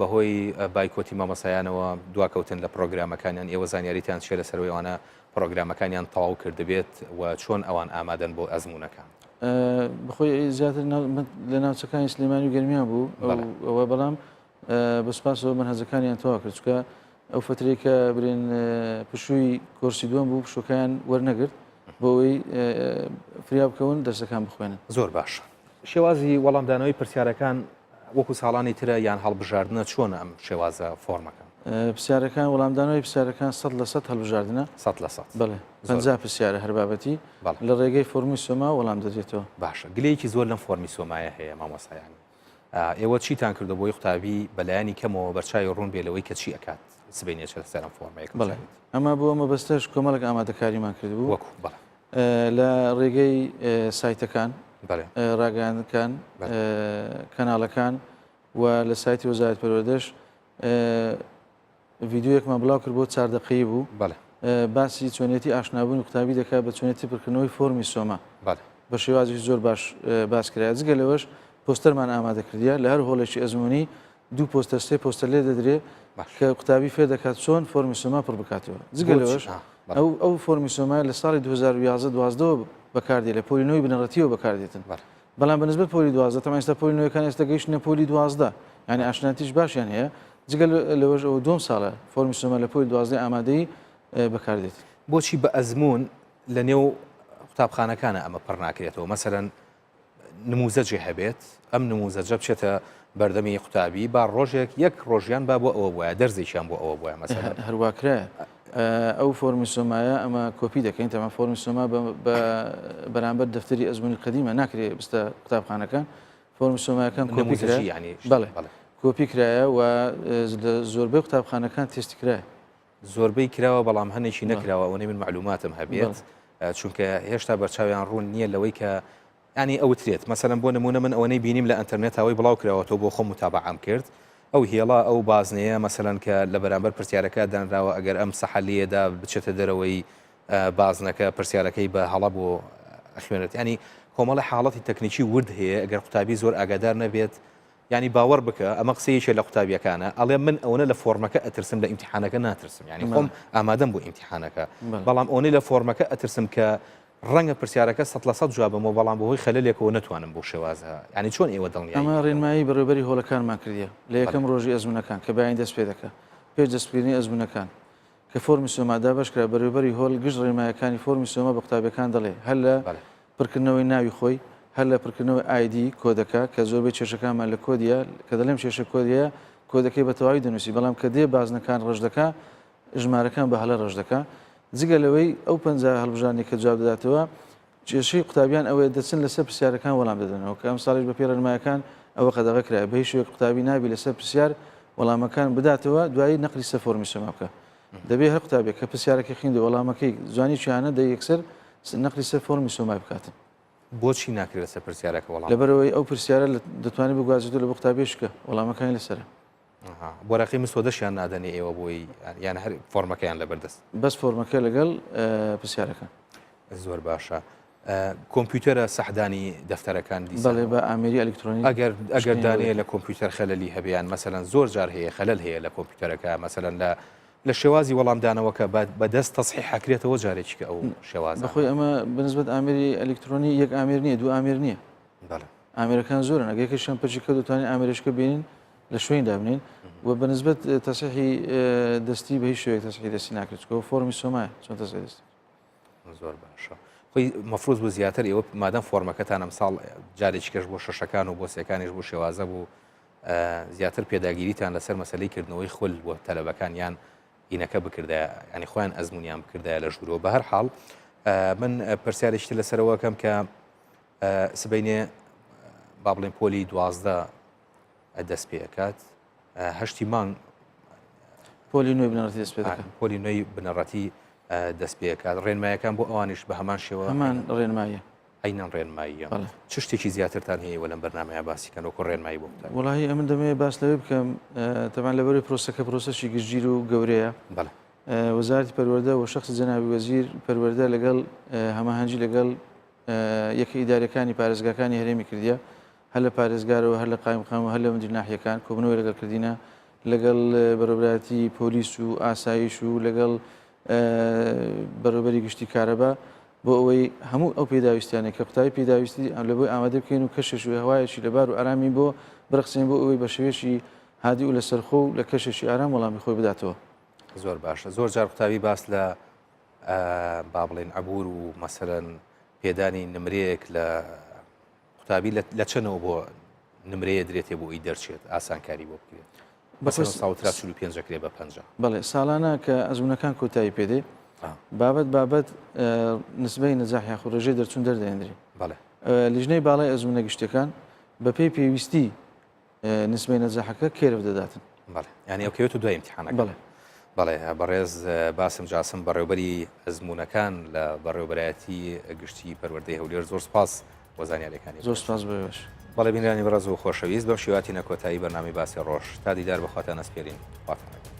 بەهۆی بایکۆتی مامەسایانەوە دواکەوتن لە پرۆگرامەکانیان ئێوە زانیاریتان چێ لەسەرەوەی ئەوانە پرۆگرامەکانیان تەواو کردبێت و چۆن ئەوان ئامادەن بۆ ئەزمونونەکان بخۆی زیاتر لە ناوچەکانی سلێمانی و گەرمیان بوو ئەوە بەڵام بەسپاسەوە منهەجەکانیان تەواو کرد چکە ئەو فترەی کە برێن پشووی کۆرسی دووەم بوو پشوەکەیان وەرنەگرت بۆەوەی فریا بکەون دەرسەکان بخوێنن زۆر باش شێوازی وەڵامدانەوەی پرسیارەکان وەکو ساڵانی ترە یان هەڵبژاردنە چۆنە ئەم شێوازە فۆرمەکان پرسیارەکان وەڵامدانەوەی پرسیارەکان 100% هەڵبژاردنە 100% بڵێ 50 پرسیارە هەر بابەتی لە ڕێگەی فۆرمی سۆما وەڵام دەدرێتەوە باشە گلەیەکی زۆر لەم فۆرمی سۆمایە هەیە مامۆسایانی ئێوە چیتان کردو بۆی قوتابی بەلایانی کەمەوە بەرچاوی ڕوون بێ لەوەی کە چی ئەکات سبینێت لە سەرم فۆرمەیەک بڵێ ئەمە بۆ ئەمە بەستەش کۆمەڵک ئامادەکاریمان کردبوو وەکو لە ڕێگەی سایتەکان ڕاگەیاندەکان کەناڵەکان و لە سایتی وەزارەتی پەروەردەش ڤیددیوەکمان بڵاو کرد بۆ 4 دقەیە بوو باسی چۆنێتی ئاشنابوون قوتابی دەکات بە چۆنێتی پڕکردنەوەی فۆرمی سۆما بە شێوازی زۆر باش باس کرایە جگە لەوەش پۆستەرمان ئامادە کردیە لە هەر هۆڵێکی ئەزمموی 2 پۆستەر 3 پۆستەر لێ دەدرێت کە قوتابی فێر دەکات چۆن فۆرمی سۆما پڕ بکاتەوە جگە لەوەش ئەو فۆرمی سۆمای لە ساڵی 2011 بەکاردێت لە پۆلینەوەی بنەڕەتیەوە بەکاردێتن بەڵام بەنسبەت پۆلی 12 تەمای ئێستا پۆلینەوەیەکان ئێستا گەیشتنە پۆلی 12 یعنی ئاشناتیش باشیان هەیە جگە لەوەش ئەو 2 ساڵە فۆرمی سۆما لە پۆلی 12 ئامادەی بەکاردێت بۆچی بە ئەزمون لە نێو قوتابخانەکانە ئەمە پڕ ناکرێتەوە مەسەرەن نموزەجێ هەبێت ئەم نموزەجە بچێتە بەردەمی قوتابی با ڕۆژێک یەک ڕۆژیان با بۆ ئەوە بواە دەرزێکیان بۆ ئەوە بواە مەسەرەن هەروواکرە ئەو فۆرمی سۆمایە ئەمە کۆپی دەکەین تەمام فۆرمی سۆما بەرامبەر دەفتەری ئەزمموی قەدیمە ناکرێت بستە قوتابخانەکان فۆرمی سۆمایەکان کۆپی بەڵێ کۆپی کرایە و زۆربەی قوتابخانەکان تێستی کرایە زۆربەی کراوە بەڵام هەنێکی نەکراوە ئەوەی من معلوماتم هەبێت چونکە هێشتا بەرچاویان ڕوون نییە لەوەی کە ینی ئەوترێت مەسەلەن بۆ نمونە من ئەوەی بینیم لە ئەنتەرنێتەوەی بڵاو کراوەەوە بۆ خۆم متابعام کرد ئەو هێڵا ئەو بازنەیە مەسەلەن کە لە بەرامبەر پرسیارەکە دانراوە ئەگەر ئەم سەحەلیەدا بچێتە دەرەوەی بازنەکە پرسیارەکەی بە هەڵە بۆ ئەخوێنێت ینی کۆمەڵی حاڵەتی تەکنیکی ورد هەیە ئەگەر قوتابی زۆر ئاگادار نەبێت ینی باوەڕ بکە ئەمە قسەیەکێ لە قوتابیەکانە ئەڵێ من ئەوەنە لە فۆرمەکە ئەترسم لە ئیمتیحانەکە ناترسم ینی خۆم ئامادەم بۆ ئیمتیحانەکە بەڵام ئەوەی لە فۆرمەکە ئەترسم کە ڕەنگە پرسیارەکە 100% جوابمەوە بەڵام بەهۆی خەلەلێکەوە نەتوانم بۆ شێوازە ینی چۆن ئێوە دڵنیایی ئەمە ڕێنمایی بەڕێوەبەری هۆڵەکانمان کردیە لە یەکەم ڕۆژی ئەزمونەکان کە بەیان دەست پێ دەکە پێش دەستپێنی ئەزمونەکان کە فۆرمی سۆمادا بەشکرا بەڕێوەبەری هۆڵ گشت ڕێنمایەکانی فۆرمی سۆما بە قوتابیەکان دەڵێ هەر لە پڕکردنەوەی ناوی خۆی هەر لە پڕکردنەوەی ئایدی کۆدەکە کە زۆربەی کێشەکانمان لە کۆدیە کە دەڵێم کێشە کۆدیە کۆدەکەی بە تەواوی دەنووسی بەڵام کە دێ بازنەکان ڕژ دەکا ژمارەکان بە هەلە ڕژ دەکا جگە لەوەی ئەو 50 هەڵبژارنی کە جواب دەداتەوە کێشەی قوتابیان ئەوەیە دەچن لەسەر پرسیارەکان وەڵام دەدەنەوە کە ئەم ساڵیش بە پێڕەنمایەکان ئەوە قەدەغەکرا بە هیچ شوێک قوتابی نابی لەسەر پرسیار وەڵامەکان بداتەوە دوایی نەقلی سە فۆرمی سۆما بکە دەبێت هەر قوتابێک کە پرسیارەکە خوێندە وەڵامەکەی زوانی چیانە یەکسەر نەقلی سە فۆرمی سۆما بکاتن بۆچی ناکرێت لەسەر پرسیارەکە وەڵام لەبەرەوەی ئەو پرسیارە دەتوانێت بگوازێتەوە لە بۆ قوتابێشکە وەڵامەکانی لەسەرە بۆراقی مسۆدەشیان نادەنێ ئێوە بۆی یان هەر فۆرمەکەیان لەبەردەست بەس فۆرمەکە لەگەڵ پرسیارەکە زۆر باشە کۆمپیوتەرە سەحدانی دەفتەرەکان بەڵێ بە ئامێری ئەلکترۆنی ئەگەر دانەیە لە کۆمپیوتەر خەلەلی هەبیان مەسەرەن زۆر جار هەیە خەلەل هەیە لە کۆمپیوتەرەکە مەسەرەن لە شێوازی وەڵامدانەوەکە بەدەست تەصحیح حکرێتەوە جارێکی کە ئەو شێواز بەخۆی ئەمە بنسبەت ئامێری ئەلکترۆنی یەک ئامێر نییە دوو ئامێر نییە ئامێرەکان زۆرن ئەگەیکە شەمپەرچیکە دەتوانین ئامێرشکە بینین لە شوێن دابنین و بەنسبەت تەصحیحی دەستی بە هیچ شوێک تەصحیح دەستی ناکرێتەوە فۆرمی سۆمایە چۆن تەصحیح دەستی زۆر باشە خۆی مەفروض بوو زیاتر ئێوە مادەم فۆرمەکەتان ئەمساڵ جارێکی کەش بۆ شەشەکان و بۆ سێکانیش بۆ شێوازە بوو زیاتر پێداگیریتان لەسەر مەسەلەی کردنەوەی خول بۆ تەلەبەکان یان ئینەکە بکردایە ینی خۆیان ئەزمونیان بکردایە لە ژوورەوە بە هەر حاڵ من پرسیارێکی لەسەرەوەکەم کە سبەینێ با بڵێن پۆلی 12 دەست پێکات هەشتی مانگ پۆلی نوێی بنەڕەتی دەست پێ دەکات پۆلی نوێی بنەڕەتی دەست پێکات ڕێنمایەکان بۆ ئەوانیش بە هەمان شێوە هەمان ڕێنمایە ئەینەن ڕێنماییە چ شتێکی زیاترتان هەیە وەلەم بەرنامەیە باسیکەن وەکو ڕێنمایی بۆ بتان وڵی ئەمن دەمەوێت باس لەوێ بکەم تەمان لەبەروی پرۆسەکە پرۆسەشی گشتگیر و گەورەیە وەزارەتی پەروەردە و شەخص جەنابی وەزیر پەروەردە لەگەڵ هەماهەنگی لەگەڵ یەکە ئیدارەکانی پارێزگاکانی هەرێمی کردیە هەر لە پارێزگارەوە هەر لە قایمقام و هەر لە مدیر ناحیەکان کۆبنەوەی لەگەڵ کردینە لەگەڵ بەڕێوەبەرەتی پۆلیس و ئاسایش و لەگەڵ بەڕێوەبەری گشتی کارەبا بۆ ئەوەی هەموو ئەو پێداویستیانێک کە قوتابی پێداویستی لە بۆی ئامادە بکەین و کەشش و هەوایەکی لەبار و ئارامی بۆ بڕخسێن بۆ ئەوەی بە شێوێشی هادی و لەسەرخۆ و لە کەشێکی ئارام وەڵامی خۆی بداتەوە زۆر باشە زۆر جار قوتابی باس لە با بڵێن عەبور و مەسەرەن پێدانی نمرەیەک لە قوتابی لە چەنەوە بۆ نمرەیە درێتێ بۆ ئەی دەرچێت ئاسانکاری بۆ بکرێت ساوترا 45 بە 50 بەڵێ ساڵانە کە ئەزمونەکان کۆتایی پێدێ بابەت نسبەی نەجاح یاخو ڕێژەی دەرچوون دەردەێنری لیژنەی باڵای ئەزمونە گشتەکان بە پێی پێویستی نسبەی نەجاحەکە کێرە دەداتن ینی ئەوکەوێت و دوای امتحانەکە بەڵێ بەڕێز باسم جاسم بەڕێوبەری ئەزمونەکان لە بەڕێوبەرایەتی گشتی پەروەردەی هەولێر زۆر سپاس وەزانیارەکانی زۆر سپاس بەش بەڵێ بینرانی بەڕێز و خۆشەویست بەم شێواتی نەکۆتایی بەرنامەی باسی ڕۆژ تا دیدار بەخواتان ئەسپێرین خواتانەکە